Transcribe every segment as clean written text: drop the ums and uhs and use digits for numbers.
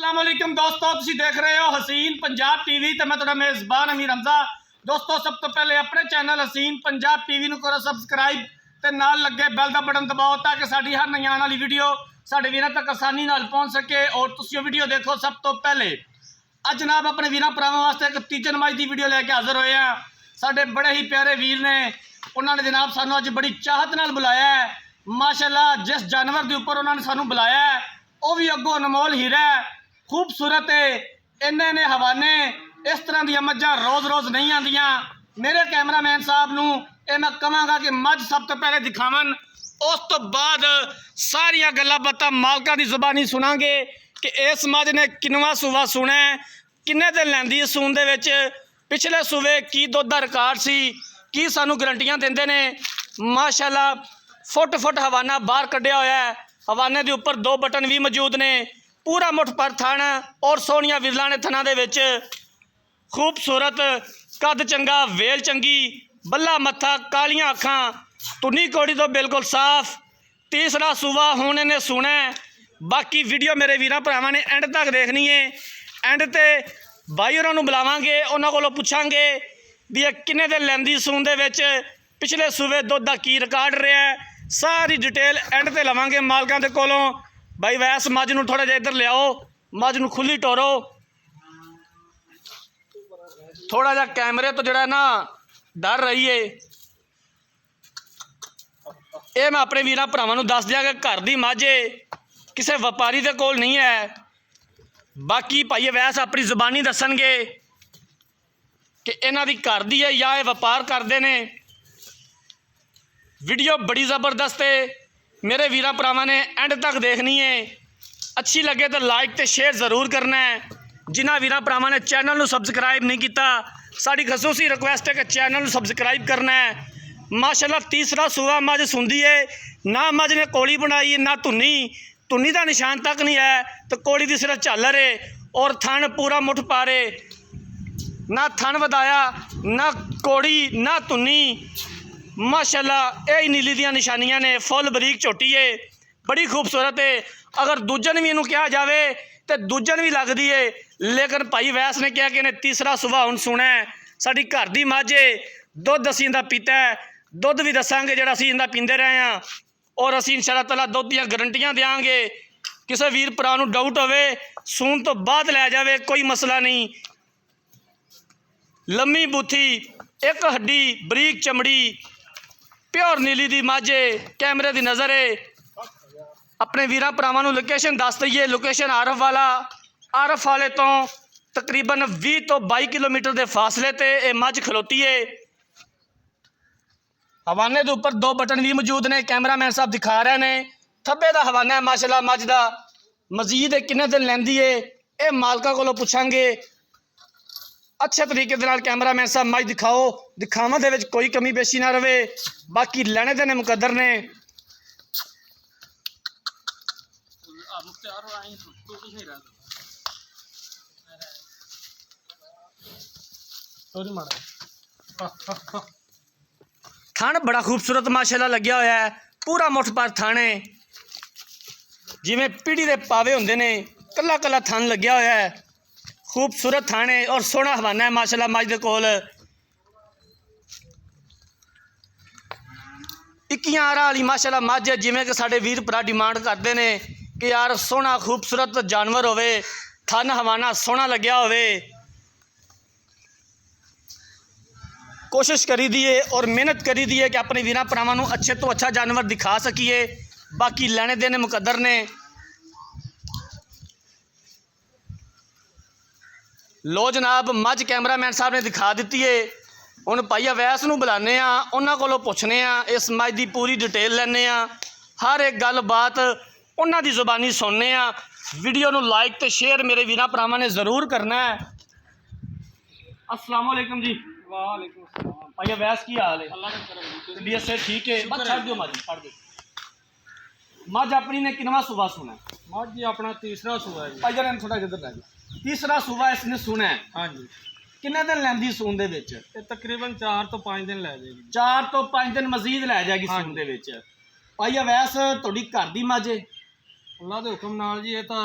अस्सलाम वालेकुम दोस्तों, तुसी देख रहे हो हसीन पंजाब टीवी ते मैं तुहाडा मेज़बान अमीर हमजा। दोस्तों सब तो पहले अपने चैनल हसीन पंजाब टीवी नूं करो सबसक्राइब ते नाल लगे बैल दा बटन दबाओ ताकि साडी हर नई आने वाली वीडियो साडे वीरां तक आसानी नाल पहुंच सके और तुसी वीडियो देखो सब तो पहले। अज जनाब अपने वीरां भरावां वास्ते एक तीजन माई की वीडियो लैके हाज़र होए हैं। साडे बड़े ही प्यारे वीर ने, उन्होंने जनाब सानू अज बड़ी चाहत नाल बुलाया है। माशाअल्लाह जिस जानवर के उपर उन्होंने सानू बुलाया है वह भी अगों अनमोल हीरा है, खूबसूरत है। इन्ने ने हवाने इस तरह दी मझां रोज़ रोज़ नहीं आंदियां। मेरे कैमरामैन साहब नूं ये मैं कहांगा कि मझ सब तो पहले दिखावन, उस तो बाद सारिया गल्लां बातां मालकां दी ज़ुबानी सुनांगे कि इस मझ ने किनवा सूवा सुना है, किन्ने दिन लैंदी है सून दे विच, पिछले सूबे की दुध दा रिकॉर्ड सी, की सानू गारंटियां देंदे ने। माशाअल्लाह फुट फुट हवाना बाहर कढ़िया होया है, हवाने के उपर दो बटन भी मौजूद ने, पूरा मुठ पर थन और सोहनिया विरला ने थना दे विच, खूबसूरत कद चंगा, वेल चंगी, बल्ला मत्था, कालियां अखां, तुनी कौड़ी तो बिल्कुल साफ। तीसरा सूबा हुण इन्हें सुना है। बाकी वीडियो मेरे वीरां भरावां ने एंड तक देखनी है। एंड ते भाई उन्होंने बुलावांगे, उन्होंने कोलों पुछांगे भी ये किन्ने दिन लैंदी सून दे विच, पिछले सूबे दुध दा की रिकॉर्ड रहा है, सारी डिटेल एंड ते लवांगे मालकां दे कोलों। भाई वैस मझ नूं थोड़ा जिहा इधर लियाओ, मझ नूं खुली टोरो, थोड़ा जिहा कैमरे तो जिहड़ा ना डर रही है। ये मैं अपने वीरां भरावां नूं दस दियां कि घर दी मझ है, किसी व्यापारी दे कोल नहीं है। बाकी भाई वैस अपनी ज़बानी दसणगे कि इन्हां दी घर दी है या ये व्यापार करते हैं। वीडियो बड़ी ज़बरदस्त है, मेरे वीरां भरावां ने एंड तक देखनी है। अच्छी लगे तो लाइक तो शेयर ज़रूर करना है। जिन्हां वीरां भरावां ने चैनल नूं सबसक्राइब नहीं किया, साड़ी खसूसी रिक्वेस्ट है कि चैनल नूं सबसक्राइब करना है। माशाअल्लाह तीसरा सूबा मझ सुंदी है, ना मझ ने कोली बनाई है, ना धुनी, धुनी का निशान तक नहीं है, तो कोली की सिर्फ झालर है और थन पूरा मुठ पारे, ना थन वधाया, ना कोड़ी, ना धुनी। माशाअल्लाह यही नीली दियां निशानियां ने, फुल बरीक झोटी है, बड़ी खूबसूरत है। अगर दूजन भी इनू कहा जाए तो दूजन भी लगती है, लेकिन भाई वैस ने कहा कि इन्हें तीसरा सुबह हुण सुना है। साडी घर दी मझ है, दुध असीं इहदा पीता है, दुध भी दसांगे जिहड़ा असीं इहदा पींदे रहे हैं, और असीं इंशाअल्लाह ताला दुध दीयां गारंटियां देंगे। किसी वीर भरा नूं डाउट होवे सून तो बाद लै जावे, कोई मसला नहीं। लम्मी बूथी, एक हड्डी, बरीक चमड़ी, प्योर नीली दी मझ है, कैमरे की नज़र है। अपने वीरां भरावां नूं लोकेशन दस दईए, लोकेशन आरफ वाले तो तकरीबन 20 तो 22 किलोमीटर के फासले ते ये मझ खलोती है। हवाने के उपर दो बटन भी मौजूद ने, कैमरामैन साहब दिखा रहे हैं। थब्बे का हवाना है माशाअल्लाह मझ का, मजीद किन्ने दिन लैंदी है ये मालका कोलों पुछांगे। अच्छे तरीके दे नाल कैमरामैन साहब मझ दिखाओ, दिखावन दे विच कोई कमी पेशी ना रहे। बाकी लैने देने मुकद्दर ने। थन बड़ा खूबसूरत माशाअल्लाह लग्या होया है, पूरा मुठ पर थन है, जिवें पीढ़ी के पावे होंदे ने, कला कला थन लग्या होया है, खूबसूरत थन है और सोहना हवाना है माशाअल्लाह मझ दे कोल। 21 आरा वाली माशाअल्लाह मझ है, जिवें कि साडे वीर भरा डिमांड करते हैं कि यार सोहना खूबसूरत जानवर होवे, थन हवाना सोहना लग्या होवे। कोशिश करी दी है और मेहनत करी दी है कि अपने वीरां भरावां नूं अच्छे तो अच्छा जानवर दिखा सकीए। बाकी लैने देने मुकद्दर ने। लो जनाब मझ कैमरामैन साहब ने दिखा दी है। हुण भाई अवैस नूं बुलाने आ, उन्हां कोलों पुछने आ, इस मझ की पूरी डिटेल लैने आ, हर एक गल बात उन्हां दी ज़ुबानी सुनने आ। वीडियो नूं लाइक तो शेयर मेरे वीरां भरावां ने ज़रूर करना है। अस्सलाम वालेकुम जी। वालेकुम अस्सलाम। भाई अवैस की हाल है? अल्लाह का करम। तबीयत से ठीक है? बस छड़ दो मझ, छड़ दो। मझ अपनी ने किनवा सूबा सुना है? मझ जी अपना तीसरा सूबा है जी। भाई जरा थोड़ा इधर लै जाओ। तीसरा सूबा इसने सुना है। हाँ जी। किन्ने दिन लैंदी सून दे विच? ये तकरीबन 4 तो 5 दिन लै जाएगी। 4 तो 5 दिन मजीद लै जाएगी सून दे विच। भाई अवैस तुहाडी घर दी मझ है? अल्लाह के हुक्म नाल जी ये तो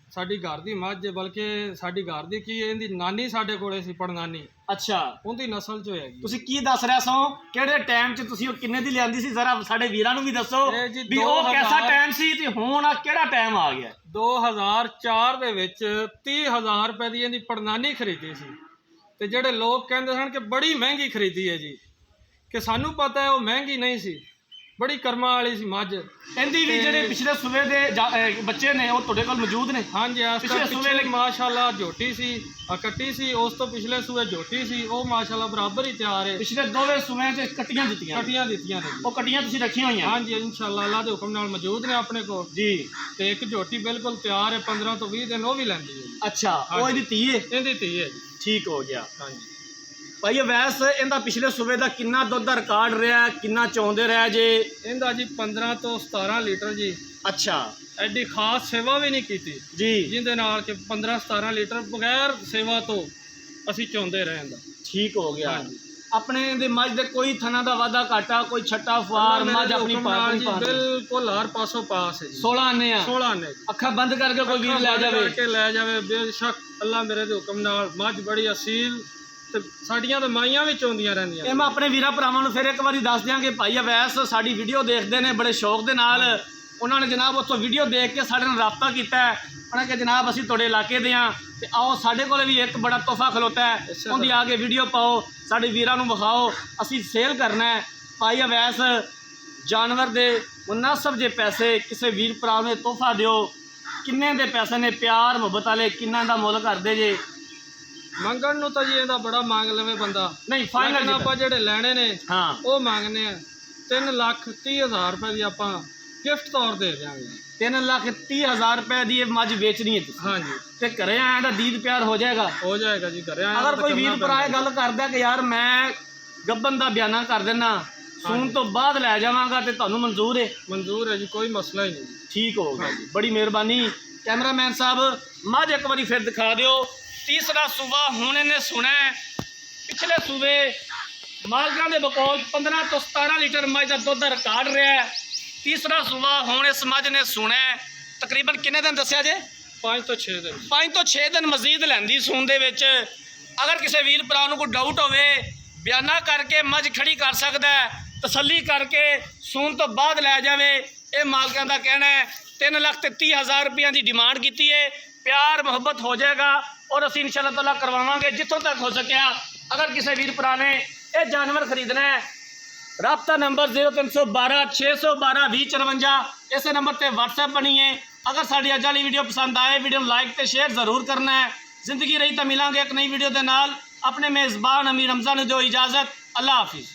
ਸਾਡੀ ਘਰ ਦੀ ਮੱਝ ਹੈ, ਬਲਕਿ ਸਾਡੀ ਘਰ ਦੀ ਕੀ ਇਹਦੀ ਨਾਨੀ ਸਾਡੇ ਕੋਲੇ ਸੀ, ਪੜਨਾਨੀ, ਅੱਛਾ, ਉਹਦੀ ਨਸਲ ਚੋਂ ਹੈਗੀ। ਤੁਸੀਂ ਕੀ ਦੱਸ ਰਿਹਾ ਸੋ? ਕਿਹੜੇ ਟਾਈਮ 'ਚ ਤੁਸੀਂ ਉਹ ਕਿੰਨੇ ਦੀ ਲਿਆਂਦੀ ਸੀ? ਜ਼ਰਾ ਸਾਡੇ ਵੀਰਾਂ ਨੂੰ ਵੀ ਦੱਸੋ ਇਹ ਜੀ ਵੀ ਉਹ 2000 ਕੈਸਾ ਟਾਈਮ ਸੀ ਤੇ ਹੁਣ ਆ ਕਿਹੜਾ ਟਾਈਮ ਆ ਗਿਆ? 2004 ਦੇ ਵਿੱਚ 30,000 ਰੁਪਏ ਦੀ ਇਹਦੀ ਪੜਨਾਨੀ ਖਰੀਦੀ ਸੀ, ਤੇ ਜਿਹੜੇ ਲੋਕ ਕਹਿੰਦੇ ਸਨ ਕਿ ਬੜੀ ਮਹਿੰਗੀ ਖਰੀਦੀ ਹੈ ਜੀ, ਕਿ ਸਾਨੂੰ ਪਤਾ ਹੈ ਉਹ ਮਹਿੰਗੀ ਨਹੀਂ ਸੀ, ਬੜੀ ਕਰਮਾਂ ਵਾਲੀ ਸੀ ਮੱਝ। ਇਹਦੀ ਵੀ ਜਿਹੜੇ ਪਿਛਲੇ ਸੂਬੇ ਦੇ ਬੱਚੇ ਨੇ ਉਹ ਤੁਹਾਡੇ ਕੋਲ ਮੌਜੂਦ ਨੇ? ਹਾਂਜੀ, ਇਸ ਪਿਛਲੇ ਤੋਂ ਸੂਬੇ ਪਿਛਲੇ ਮਾਸ਼ਾਅੱਲਾ ਝੋਟੀ ਸੀ, ਕੱਟੀ ਸੀ, ਉਸ ਤੋਂ ਪਿਛਲੇ ਸੂਬੇ ਝੋਟੀ ਸੀ, ਉਹ ਮਾਸ਼ਾਅੱਲਾ ਬਰਾਬਰ ਹੀ ਤਿਆਰ ਹੈ। ਪਿਛਲੇ ਦੋਵੇਂ ਸੂਬਿਆਂ 'ਚ ਕੱਟੀਆਂ ਦਿੱਤੀਆਂ ਦਿੱਤੀਆਂ ਨੇ। ਉਹ ਕੱਟੀਆਂ ਤੁਸੀਂ ਰੱਖੀਆਂ ਹੋਈਆਂ? ਹਾਂਜੀ ਇਨਸ਼ਾਅੱਲਾ ਅੱਲਾ ਦੇ ਹੁਕਮ ਨਾਲ ਮੌਜੂਦ ਨੇ ਆਪਣੇ ਕੋਲ ਜੀ। ਤੇ ਇੱਕ ਝੋਟੀ ਬਿਲਕੁਲ ਤਿਆਰ ਹੈ, 15 ਤੋਂ 20 ਦਿਨ ਉਹ ਵੀ ਲੈਂਦੀ ਹੈ ਜੀ। ਅੱਛਾ, ਉਹ ਇਹਦੀ ਧੀ ਹੈ? ਇਹਦੀ ਧੀ ਹੈ ਜੀ। ਠੀਕ ਹੋ ਗਿਆ। ਹਾਂਜੀ ਭਾਈ ਅਵੈਸ, ਇਹਦਾ ਪਿਛਲੇ ਸੂਬੇ ਦਾ ਕਿੰਨਾ ਦੁੱਧ ਦਾ ਰਿਕਾਰਡ ਰਿਹਾ, ਕਿੰਨਾ ਚੋਂਦੇ ਰਿਹਾ ਜੇ? ਇਹਦਾ ਜੀ 15 ਤੋਂ 17 ਲੀਟਰ ਜੀ। ਅੱਛਾ ਐਡੀ ਖਾਸ ਸੇਵਾ ਵੀ ਨਹੀਂ ਕੀਤੀ ਜੀ, ਜਿਹਦੇ ਨਾਲ ਕਿ 15-17 ਲੀਟਰ ਬਗੈਰ ਸੇਵਾ ਤੋਂ ਅਸੀਂ ਚੋਂਦੇ ਰਹੇ ਦਾ। ਠੀਕ ਹੋ ਗਿਆ। ਹਾਂਜੀ। ਆਪਣੇ ਦੇ ਮੱਝ ਦੇ ਕੋਈ ਥਣਾ ਦਾ ਵਾਧਾ ਘਾਟਾ, ਕੋਈ ਛੱਟਾ ਫੁਆਰ, ਮੱਝ ਆਪਣੀ ਪਾਣੀ ਬਿਲਕੁਲ ਹਰ ਪਾਸੋਂ ਪਾਸ ਹੈ ਜੀ। 16 ਆਨੇ ਆ? 16 ਨੇ। ਅੱਖਾਂ ਬੰਦ ਕਰਕੇ ਕੋਈ ਵੀਰ ਲੈ ਜਾਵੇ? ਕਰਕੇ ਲੈ ਜਾਵੇ ਬੇਸ਼ੱਕ, ਅੱਲਾ ਮੇਰੇ ਦੇ ਹੁਕਮ ਨਾਲ। ਮੱਝ ਬੜੀ ਅਸੀਲ ਤੇ ਸਾਡੀਆਂ ਤਾਂ ਮਾਈਆਂ ਵੀ ਚੋਂਦੀਆਂ ਰਹਿੰਦੀਆਂ। ਇਹ ਮੈਂ ਆਪਣੇ ਵੀਰਾਂ ਭਰਾਵਾਂ ਨੂੰ ਫਿਰ ਇੱਕ ਵਾਰੀ ਦੱਸ ਦਿਆਂ ਕਿ ਭਾਈ ਅਵੈਸ ਸਾਡੀ ਵੀਡੀਓ ਦੇਖਦੇ ਨੇ ਬੜੇ ਸ਼ੌਕ ਦੇ ਨਾਲ। ਉਹਨਾਂ ਨੇ ਜਨਾਬ ਉੱਥੋਂ ਵੀਡੀਓ ਦੇਖ ਕੇ ਸਾਡੇ ਨਾਲ ਰਾਬਤਾ ਕੀਤਾ ਹੈ। ਉਹਨਾਂ ਕਿ ਜਨਾਬ ਅਸੀਂ ਤੁਹਾਡੇ ਇਲਾਕੇ ਦੇ ਹਾਂ ਤੇ ਆਓ ਸਾਡੇ ਕੋਲ ਵੀ ਇੱਕ ਬੜਾ ਤੋਹਫਾ ਖਲੋਤਾ ਹੈ, ਉਹਦੀ ਆ ਕੇ ਵੀਡੀਓ ਪਾਓ, ਸਾਡੇ ਵੀਰਾਂ ਨੂੰ ਵਿਖਾਓ, ਅਸੀਂ ਸੇਲ ਕਰਨਾ ਹੈ। ਭਾਈ ਅਵੈਸ ਜਾਨਵਰ ਦੇ ਮੁਨਾਸਬ ਜੇ ਪੈਸੇ ਕਿਸੇ ਵੀਰ ਭਰਾ ਨੂੰ ਤੋਹਫਾ ਦਿਓ। ਕਿੰਨੇ ਦੇ ਪੈਸੇ ਨੇ ਪਿਆਰ ਮੁਹੱਬਤ ਵਾਲੇ, ਕਿੰਨਾ ਦਾ ਮੁੱਲ ਕਰਦੇ ਜੇ? ਮੰਗਣ ਨੂੰ ਤਾਂ ਜੀ ਇਹਦਾ ਬੜਾ ਮੰਗ ਲਵੇ ਬੰਦਾ, ਨਹੀਂ ਫਾਈਨਲ ਆਪਾਂ ਜਿਹੜੇ ਲੈਣੇ ਨੇ ਹਾਂ ਉਹ ਮੰਗਨੇ ਆ 3,30,000 ਰੁਪਏ ਦੀ ਆਪਾਂ ਗਿਫਟ ਤੌਰ ਦੇ ਦਿਆਂਗੇ। 3,30,000 ਰੁਪਏ ਦੀ ਇਹ ਮੱਝ ਵੇਚਣੀ ਹੈ ਤੁਸੀਂ? ਹਾਂਜੀ। ਤੇ ਘਰੇ ਆਇਆ ਤਾਂ ਦੀਦ ਪਿਆਰ ਹੋ ਜਾਏਗਾ? ਹੋ ਜਾਏਗਾ ਜੀ, ਘਰੇ ਆਇਆ। ਅਗਰ ਕੋਈ ਵੀਰ ਭਰਾ ਇਹ ਗੱਲ ਕਰਦਾ ਕਿ ਯਾਰ ਮੈਂ ਗੱਬਨ ਦਾ ਬਿਆਨਾ ਕਰ ਦੇਣਾ, ਸੂਣ ਤੋਂ ਬਾਅਦ ਲੈ ਜਾਵਾਂਗਾ, ਤੇ ਤੁਹਾਨੂੰ ਮਨਜ਼ੂਰ ਹੈ? ਮਨਜ਼ੂਰ ਹੈ ਜੀ, ਕੋਈ ਮਸਲਾ ਹੀ ਨਹੀਂ। ਠੀਕ ਹੋ ਗਿਆ ਜੀ, ਬੜੀ ਮਿਹਰਬਾਨੀ। ਕੈਮਰਾਮੈਨ ਸਾਹਿਬ ਮੱਝ ਇੱਕ ਵਾਰੀ ਫਿਰ ਦਿਖਾ ਦਿਓ। ਤੀਸਰਾ ਸੂਬਾ ਹੁਣ ਇਹਨੇ ਸੁਣਾ। ਪਿਛਲੇ ਸੂਬੇ ਮਾਲਕਾਂ ਦੇ ਬਕੌਲ 15 ਤੋਂ 17 ਲੀਟਰ ਮੱਝ ਦਾ ਦੁੱਧ ਦਾ ਰਿਕਾਰਡ ਰਿਹਾ। ਤੀਸਰਾ ਸੂਬਾ ਹੁਣ ਇਸ ਮੱਝ ਨੇ ਸੁਣਾ। ਤਕਰੀਬਨ ਕਿੰਨੇ ਦਿਨ ਦੱਸਿਆ ਜੇ? 5 ਤੋਂ 6 ਦਿਨ। 5 ਤੋਂ 6 ਦਿਨ ਮਜ਼ੀਦ ਲੈਂਦੀ ਸੂਣ ਦੇ ਵਿੱਚ। ਅਗਰ ਕਿਸੇ ਵੀਰ ਭਰਾ ਨੂੰ ਕੋਈ ਡਾਊਟ ਹੋਵੇ, ਬਿਆਨਾ ਕਰਕੇ ਮੱਝ ਖੜੀ ਕਰ ਸਕਦਾ ਹੈ, ਤਸੱਲੀ ਕਰਕੇ ਸੂਣ ਤੋਂ ਬਾਅਦ ਲੈ ਜਾਵੇ। ਇਹ ਮਾਲਕਾਂ ਦਾ ਕਹਿਣਾ ਹੈ। 3,30,000 ਰੁਪਈਆਂ ਦੀ ਡਿਮਾਂਡ ਕੀਤੀ ਹੈ। ਪਿਆਰ ਮੁਹੱਬਤ ਹੋ ਜਾਏਗਾ ਔਰ ਅਸੀਂ ਇਨਸ਼ਾਅੱਲਾ ਤਾਲਾ ਕਰਵਾਵਾਂਗੇ ਜਿੱਥੋਂ ਤੱਕ ਹੋ ਸਕਿਆ। ਅਗਰ ਕਿਸੇ ਵੀਰ ਭਰਾ ਨੇ ਇਹ ਜਾਨਵਰ ਖਰੀਦਣਾ ਹੈ, ਰਾਬਤਾ ਨੰਬਰ 0312 612 2054, ਇਸੇ ਨੰਬਰ ਤੇ WhatsApp ਬਣੀ ਹੈ। ਅਗਰ ਸਾਡੀ ਅੱਜ ਵਾਲੀ ਵੀਡੀਓ ਪਸੰਦ ਆਏ, ਵੀਡੀਓ ਨੂੰ ਲਾਈਕ ਤੇ ਸ਼ੇਅਰ ਜ਼ਰੂਰ ਕਰਨਾ ਹੈ। ਜ਼ਿੰਦਗੀ ਰਹੀ ਤਾਂ ਮਿਲਾਂਗੇ ਇੱਕ ਨਈ ਵੀਡੀਓ ਦੇ ਨਾਲ। ਆਪਣੇ ਮੇਜ਼ਬਾਨ ਅਮੀਰ ਰਮਜ਼ਾਨ ਨੂੰ ਦਿਓ ਇਜਾਜ਼ਤ। ਅੱਲਾ ਹਾਫਿਜ਼।